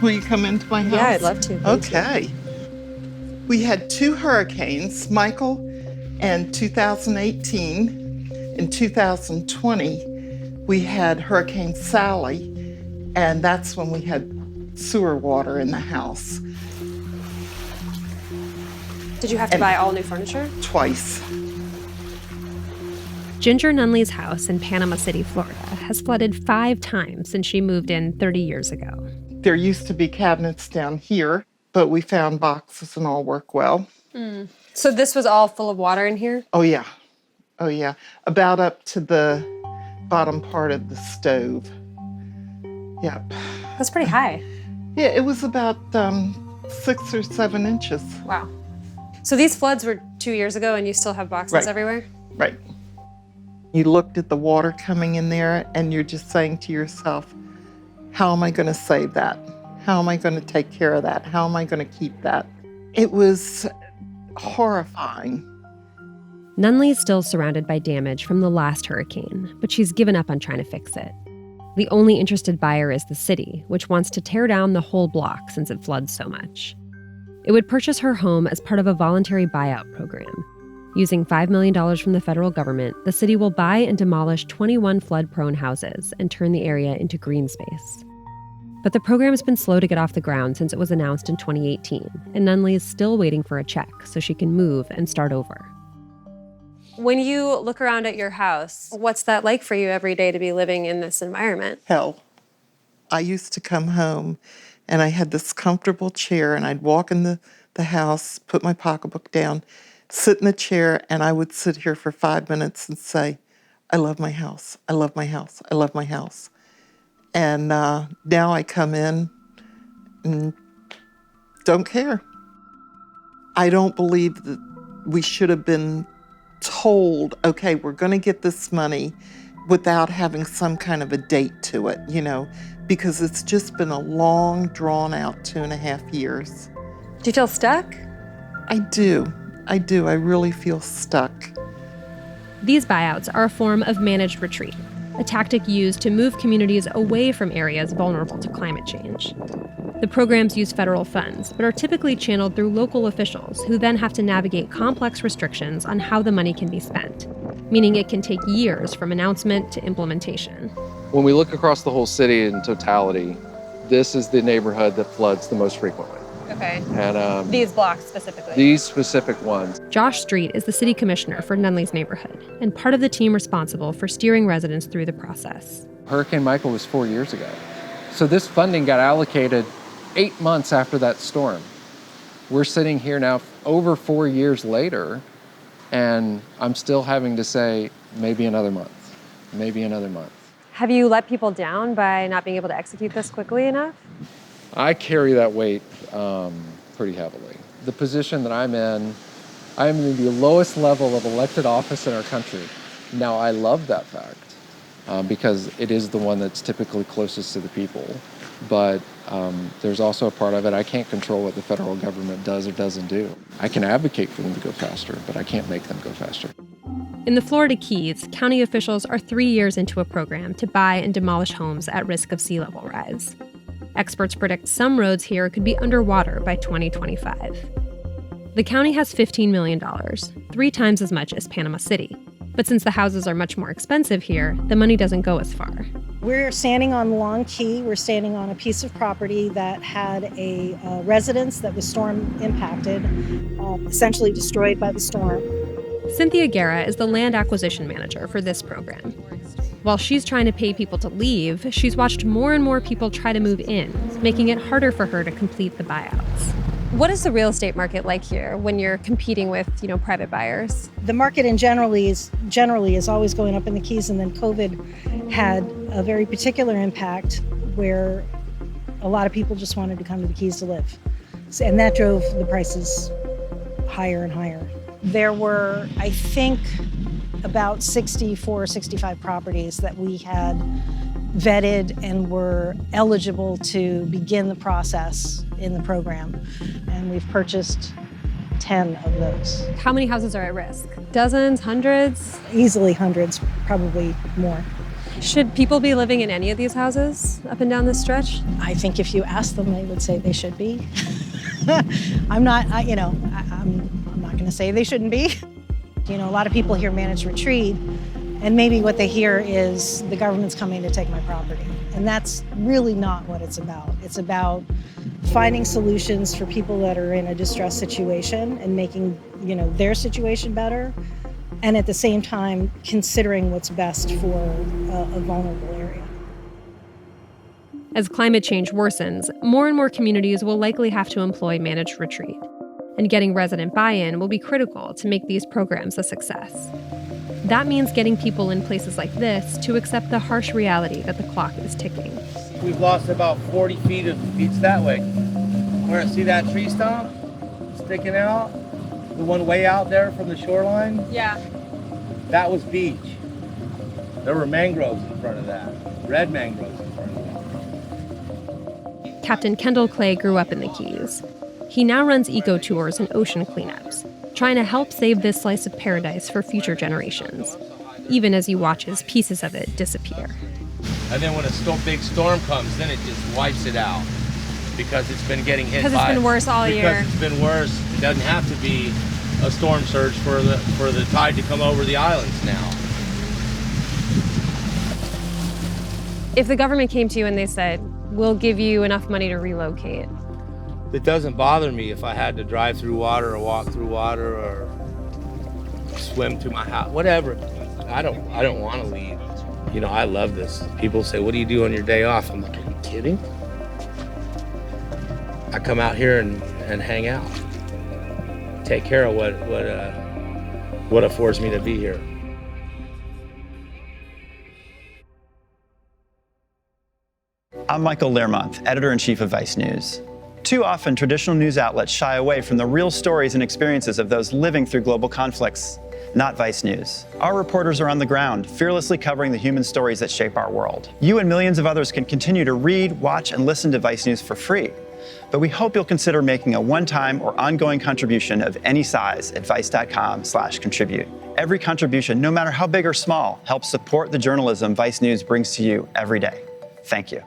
Will you come into my house? Yeah, I'd love to. Thank Okay. We had 2 hurricanes, Michael in 2018. In 2020, we had Hurricane Sally, and that's when we had sewer water in the house. Did you have to buy all new furniture? Twice. Ginger Nunley's house in Panama City, Florida, has flooded 5 times since she moved in 30 years ago. There used to be cabinets down here, but we found boxes and all work well. So this was all full of water in here? Oh, yeah. Oh, yeah. About up to the bottom part of the stove. Yep. That's pretty high. Yeah, it was about 6 or 7 inches. Wow. So these floods were 2 years ago and you still have boxes everywhere? Right. You looked at the water coming in there and you're just saying to yourself, how am I going to save that? How am I going to take care of that? How am I going to keep that? It was horrifying. Nunley's still surrounded by damage from the last hurricane, but she's given up on trying to fix it. The only interested buyer is the city, which wants to tear down the whole block since it floods so much. It would purchase her home as part of a voluntary buyout program. Using $5 million from the federal government, the city will buy and demolish 21 flood-prone houses and turn the area into green space. But the program has been slow to get off the ground since it was announced in 2018, and Nunley is still waiting for a check so she can move and start over. When you look around at your house, what's that like for you every day to be living in this environment? Hell. I used to come home and I had this comfortable chair and I'd walk in the house, put my pocketbook down, sit in the chair, and I would sit here for 5 minutes and say, I love my house. I love my house. I love my house. And now I come in and don't care. I don't believe that we should have been told, okay, we're going to get this money without having some kind of a date to it, because it's just been a long, drawn-out 2.5 years. Do you feel stuck? I do. I really feel stuck. These buyouts are a form of managed retreat, a tactic used to move communities away from areas vulnerable to climate change. The programs use federal funds, but are typically channeled through local officials who then have to navigate complex restrictions on how the money can be spent, meaning it can take years from announcement to implementation. When we look across the whole city in totality, this is the neighborhood that floods the most frequently. Okay. And these blocks specifically? These specific ones. Josh Street is the city commissioner for Nunley's neighborhood and part of the team responsible for steering residents through the process. Hurricane Michael was 4 years ago. So this funding got allocated 8 months after that storm. We're sitting here now over 4 years later, and I'm still having to say, maybe another month, maybe another month. Have you let people down by not being able to execute this quickly enough? I carry that weight pretty heavily. The position that I'm in the lowest level of elected office in our country. Now, I love that fact because it is the one that's typically closest to the people. But there's also a part of it, I can't control what the federal government does or doesn't do. I can advocate for them to go faster, but I can't make them go faster. In the Florida Keys, county officials are 3 years into a program to buy and demolish homes at risk of sea level rise. Experts predict some roads here could be underwater by 2025. The county has $15 million, 3 times as much as Panama City. But since the houses are much more expensive here, the money doesn't go as far. We're standing on Long Key. We're standing on a piece of property that had a residence that was storm impacted, essentially destroyed by the storm. Cynthia Guerra is the land acquisition manager for this program. While she's trying to pay people to leave, she's watched more and more people try to move in, making it harder for her to complete the buyouts. What is the real estate market like here when you're competing with, private buyers? The market in generally is always going up in the Keys, and then COVID had a very particular impact where a lot of people just wanted to come to the Keys to live. And that drove the prices higher and higher. There were, I think, about 64, 65 properties that we had vetted and were eligible to begin the process in the program. And we've purchased 10 of those. How many houses are at risk? Dozens, hundreds? Easily hundreds, probably more. Should people be living in any of these houses up and down this stretch? I think if you ask them, they would say they should be. I'm not going to say they shouldn't be. You know, a lot of people hear managed retreat, and maybe what they hear is the government's coming to take my property. And that's really not what it's about. It's about finding solutions for people that are in a distressed situation and making, their situation better, and at the same time considering what's best for a vulnerable area. As climate change worsens, more and more communities will likely have to employ managed retreat. And getting resident buy-in will be critical to make these programs a success. That means getting people in places like this to accept the harsh reality that the clock is ticking. We've lost about 40 feet of beach that way. Where see that tree stump sticking out? The one way out there from the shoreline? Yeah. That was beach. There were mangroves in front of that. Red mangroves in front of that. Captain Kendall Clay grew up in the Keys. He now runs eco tours and ocean cleanups, trying to help save this slice of paradise for future generations, even as he watches pieces of it disappear. And then when a big storm comes, then it just wipes it out because it's been getting hit by. Because it's been worse all year. Because it's been worse. It doesn't have to be a storm surge for the tide to come over the islands now. If the government came to you and they said, we'll give you enough money to relocate. It doesn't bother me if I had to drive through water or walk through water or swim to my house, whatever. I don't want to leave. I love this. People say, what do you do on your day off? I'm like, are you kidding? I come out here and hang out. Take care of what affords me to be here. I'm Michael Learmonth, editor-in-chief of Vice News. Too often, traditional news outlets shy away from the real stories and experiences of those living through global conflicts. Not Vice News. Our reporters are on the ground, fearlessly covering the human stories that shape our world. You and millions of others can continue to read, watch, and listen to Vice News for free. But we hope you'll consider making a one-time or ongoing contribution of any size at vice.com/contribute. Every contribution, no matter how big or small, helps support the journalism Vice News brings to you every day. Thank you.